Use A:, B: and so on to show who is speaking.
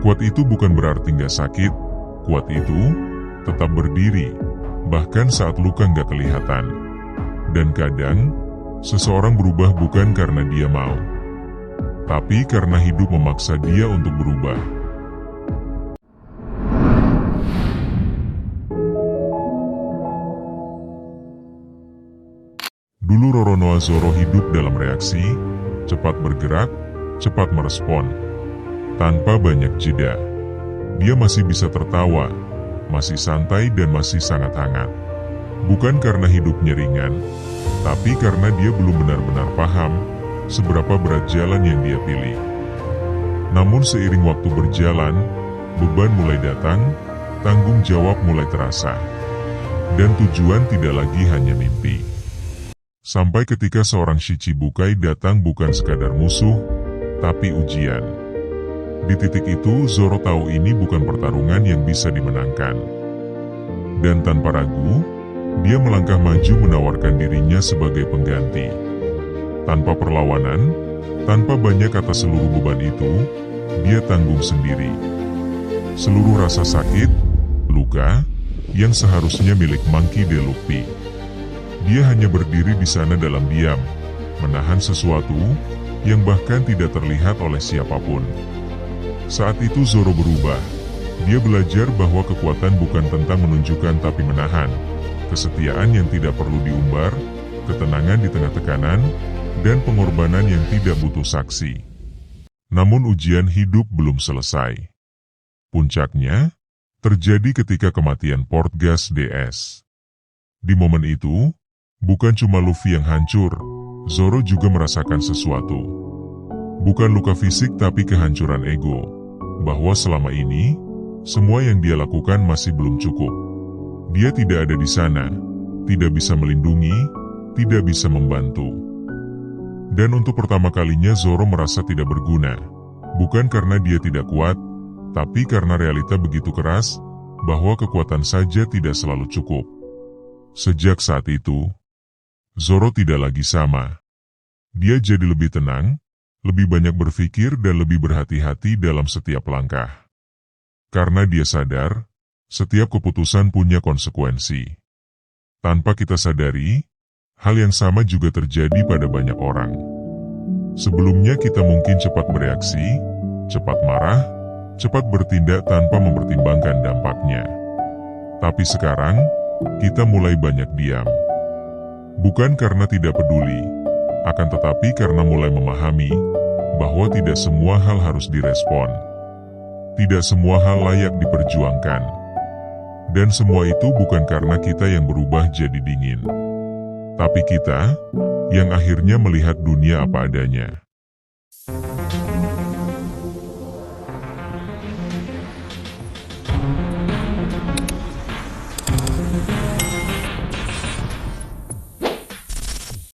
A: Kuat itu bukan berarti nggak sakit, kuat itu tetap berdiri, bahkan saat luka nggak kelihatan. Dan kadang, seseorang berubah bukan karena dia mau, tapi karena hidup memaksa dia untuk berubah. Dulu Roronoa Zoro hidup dalam reaksi, cepat bergerak, cepat merespon, tanpa banyak jeda. Dia masih bisa tertawa, masih santai dan masih sangat hangat. Bukan karena hidupnya ringan, tapi karena dia belum benar-benar paham seberapa berat jalan yang dia pilih. Namun seiring waktu berjalan, beban mulai datang, tanggung jawab mulai terasa, dan tujuan tidak lagi hanya mimpi. Sampai ketika seorang Shichibukai datang bukan sekadar musuh, tapi ujian. Di titik itu Zoro tahu ini bukan pertarungan yang bisa dimenangkan. Dan tanpa ragu, dia melangkah maju menawarkan dirinya sebagai pengganti. Tanpa perlawanan, tanpa banyak kata, seluruh beban itu, dia tanggung sendiri. Seluruh rasa sakit, luka, yang seharusnya milik Monkey D. Luffy. Dia hanya berdiri di sana dalam diam, menahan sesuatu yang bahkan tidak terlihat oleh siapapun. Saat itu Zoro berubah. Dia belajar bahwa kekuatan bukan tentang menunjukkan tapi menahan, kesetiaan yang tidak perlu diumbar, ketenangan di tengah tekanan, dan pengorbanan yang tidak butuh saksi. Namun ujian hidup belum selesai. Puncaknya terjadi ketika kematian Portgas DS. Di momen itu, bukan cuma Luffy yang hancur, Zoro juga merasakan sesuatu. Bukan luka fisik tapi kehancuran ego, bahwa selama ini, semua yang dia lakukan masih belum cukup. Dia tidak ada di sana, tidak bisa melindungi, tidak bisa membantu. Dan untuk pertama kalinya Zoro merasa tidak berguna, bukan karena dia tidak kuat, tapi karena realita begitu keras, bahwa kekuatan saja tidak selalu cukup. Sejak saat itu, Zoro tidak lagi sama. Dia jadi lebih tenang, lebih banyak berpikir dan lebih berhati-hati dalam setiap langkah. Karena dia sadar, setiap keputusan punya konsekuensi. Tanpa kita sadari, hal yang sama juga terjadi pada banyak orang. Sebelumnya kita mungkin cepat bereaksi, cepat marah, cepat bertindak tanpa mempertimbangkan dampaknya. Tapi sekarang, kita mulai banyak diam. Bukan karena tidak peduli, akan tetapi karena mulai memahami bahwa tidak semua hal harus direspon. Tidak semua hal layak diperjuangkan. Dan semua itu bukan karena kita yang berubah jadi dingin, tapi kita yang akhirnya melihat dunia apa adanya.